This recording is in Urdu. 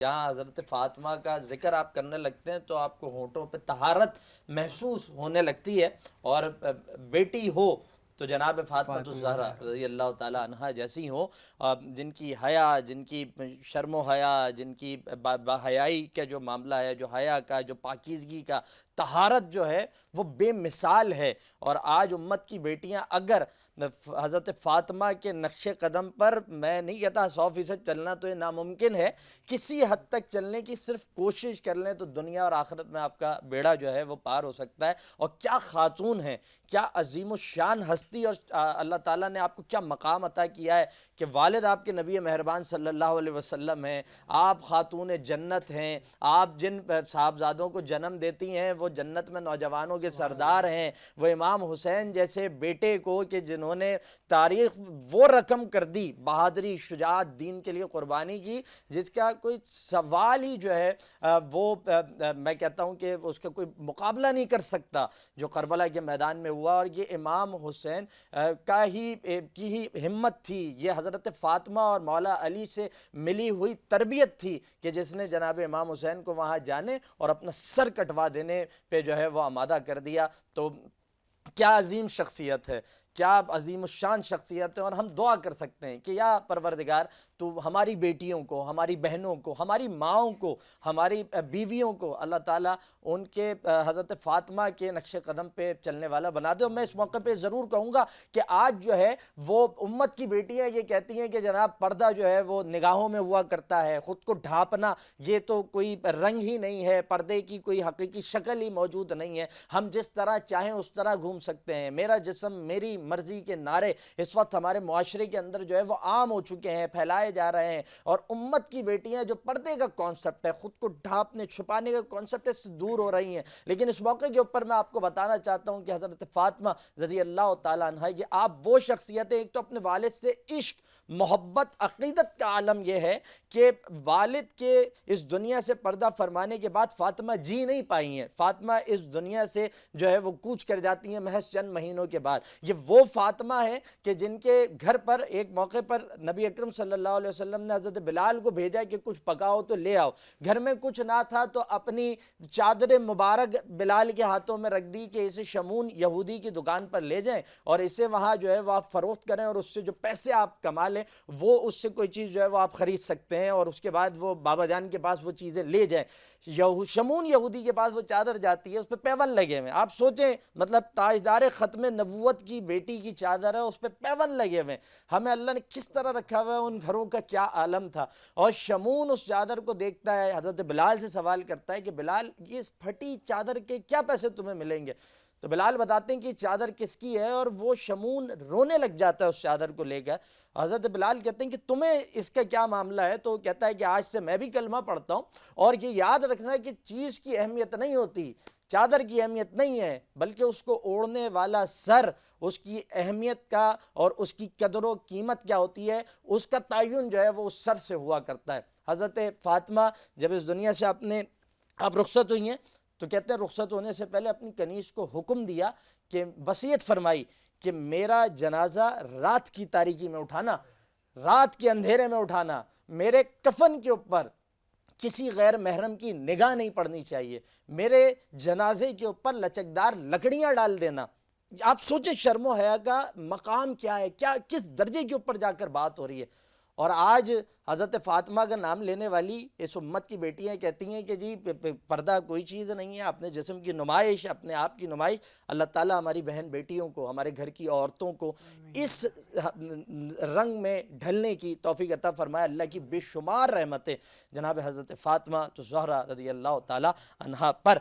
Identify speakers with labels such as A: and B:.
A: جہاں حضرت فاطمہ کا ذکر آپ کرنے لگتے ہیں تو آپ کو ہونٹوں پہ طہارت محسوس ہونے لگتی ہے، اور بیٹی ہو تو جناب فاطمہ
B: فاطمہ
A: الزہرا
B: ہے
A: رضی اللہ تعالیٰ عنہا جیسی ہوں، جن کی حیا، جن کی شرم و حیا، جن کی حیائی کا جو معاملہ ہے، جو حیا کا، جو پاکیزگی کا، طہارت جو ہے وہ بے مثال ہے۔ اور آج امت کی بیٹیاں اگر حضرت فاطمہ کے نقش قدم پر، میں نہیں کہتا 100% چلنا تو یہ ناممکن ہے، کسی حد تک چلنے کی صرف کوشش کر لیں تو دنیا اور آخرت میں آپ کا بیڑا جو ہے وہ پار ہو سکتا ہے۔ اور کیا خاتون ہیں، کیا عظیم الشان ہستی، اور اللہ تعالیٰ نے آپ کو کیا مقام عطا کیا ہے کہ والد آپ کے نبی مہربان صلی اللہ علیہ وسلم ہیں، آپ خاتون جنت ہیں، آپ جن صاحبزادوں کو جنم دیتی ہیں وہ جنت میں نوجوانوں کے سردار ہیں، وہ امام حسین جیسے بیٹے کو کہ جنہوں نے تاریخ وہ رقم کر دی، بہادری، شجاعت، دین کے لیے قربانی کی، جس کا کوئی سوال ہی جو ہے وہ میں کہتا ہوں کہ اس کا کوئی مقابلہ نہیں کر سکتا جو کربلا کے میدان میں ہوا۔ اور یہ امام حسین کی ہی ہمت تھی، یہ حضرت فاطمہ اور مولا علی سے ملی ہوئی تربیت تھی کہ جس نے جناب امام حسین کو وہاں جانے اور اپنا سر کٹوا دینے پہ جو ہے وہ آمادہ کر دیا۔ تو کیا عظیم شخصیت ہے، کیا عظیم الشان شخصیت ہے۔ اور ہم دعا کر سکتے ہیں کہ یا پروردگار تو ہماری بیٹیوں کو، ہماری بہنوں کو، ہماری ماؤں کو، ہماری بیویوں کو اللہ تعالیٰ ان کے حضرت فاطمہ کے نقش قدم پہ چلنے والا بنا دے۔ اور میں اس موقع پہ ضرور کہوں گا کہ آج جو ہے وہ امت کی بیٹیاں یہ کہتی ہیں کہ جناب پردہ جو ہے وہ نگاہوں میں ہوا کرتا ہے، خود کو ڈھانپنا یہ تو کوئی رنگ ہی نہیں ہے، پردے کی کوئی حقیقی شکل ہی موجود نہیں ہے، ہم جس طرح چاہیں اس طرح گھوم سکتے ہیں، میرا جسم میری مرضی کے نعرے اس وقت ہمارے معاشرے کے اندر جو ہے وہ عام ہو چکے ہیں، پھیلائے جا رہے ہیں۔ اور امت کی بیٹیاں جو پردے کا کانسیپٹ ہے، خود کو ڈھانپنے چھپانے کا کانسیپٹ ہے، اس سے دور ہو رہی ہیں۔ لیکن اس موقع کے اوپر میں آپ کو بتانا چاہتا ہوں کہ حضرت فاطمہ رضی اللہ تعالیٰ عنہ یہ آپ وہ شخصیت ہیں، ایک تو اپنے والد سے عشق، محبت، عقیدت کا عالم یہ ہے کہ والد کے اس دنیا سے پردہ فرمانے کے بعد فاطمہ جی نہیں پائی ہیں، فاطمہ اس دنیا سے جو ہے وہ کوچ کر جاتی ہیں محض چند مہینوں کے بعد۔ یہ وہ فاطمہ ہیں کہ جن کے گھر پر ایک موقع پر نبی اکرم صلی اللہ علیہ وسلم نے حضرت بلال کو بھیجا کہ کچھ پکاؤ تو لے آؤ، گھر میں کچھ نہ تھا تو اپنی چادر مبارک بلال کے ہاتھوں میں رکھ دی کہ اسے شمون یہودی کی دکان پر لے جائیں اور اسے وہاں جو ہے وہ آپ فروخت کریں، اور اس سے جو پیسے آپ کما لیں وہ اس سے کوئی چیز جو ہے وہ آپ خرید سکتے ہیں، اور اس کے بعد وہ بابا جان کے پاس وہ چیزیں لے جائیں۔ شمون یہودی کے پاس وہ چادر جاتی ہے، اس پہ پیون لگے ہوئے ہیں، آپ سوچیں مطلب تاجدار ختم نبوت کی بیٹی کی چادر ہے، اس پہ پیون لگے ہوئے ہیں، ہمیں اللہ نے کس طرح رکھا ہوا ہے، ان گھروں کا کیا عالم تھا۔ اور شمون اس چادر کو دیکھتا ہے، حضرت بلال سے سوال کرتا ہے کہ بلال یہ پھٹی چادر کے کیا پیسے تمہیں ملیں گے؟ تو بلال بتاتے ہیں کہ چادر کس کی ہے، اور وہ شمون رونے لگ جاتا ہے اس چادر کو لے کر۔ حضرت بلال کہتے ہیں کہ تمہیں اس کا کیا معاملہ ہے؟ تو کہتا ہے کہ آج سے میں بھی کلمہ پڑھتا ہوں، اور یہ یاد رکھنا ہے کہ چیز کی اہمیت نہیں ہوتی، چادر کی اہمیت نہیں ہے، بلکہ اس کو اوڑھنے والا سر، اس کی اہمیت کا اور اس کی قدر و قیمت کیا ہوتی ہے، اس کا تعین جو ہے وہ اس سر سے ہوا کرتا ہے۔ حضرت فاطمہ جب اس دنیا سے آپ رخصت ہوئی ہیں تو کہتے ہیں رخصت ہونے سے پہلے اپنی کنیز کو حکم دیا کہ وصیت فرمائی کہ میرا جنازہ رات کی تاریکی میں اٹھانا، رات کے اندھیرے میں اٹھانا، میرے کفن کے اوپر کسی غیر محرم کی نگاہ نہیں پڑنی چاہیے، میرے جنازے کے اوپر لچکدار لکڑیاں ڈال دینا۔ آپ سوچیں شرم و حیا کا مقام کیا ہے، کس درجے کے اوپر جا کر بات ہو رہی ہے۔ اور آج حضرت فاطمہ کا نام لینے والی اس امت کی بیٹیاں کہتی ہیں کہ جی پردہ کوئی چیز نہیں ہے، اپنے جسم کی نمائش، اپنے آپ کی نمائش۔ اللہ تعالیٰ ہماری بہن بیٹیوں کو، ہمارے گھر کی عورتوں کو اس رنگ میں ڈھلنے کی توفیق عطا فرمائے۔ اللہ کی بے شمار رحمتیں جناب حضرت فاطمہ زہرا رضی اللہ تعالیٰ عنہا پر۔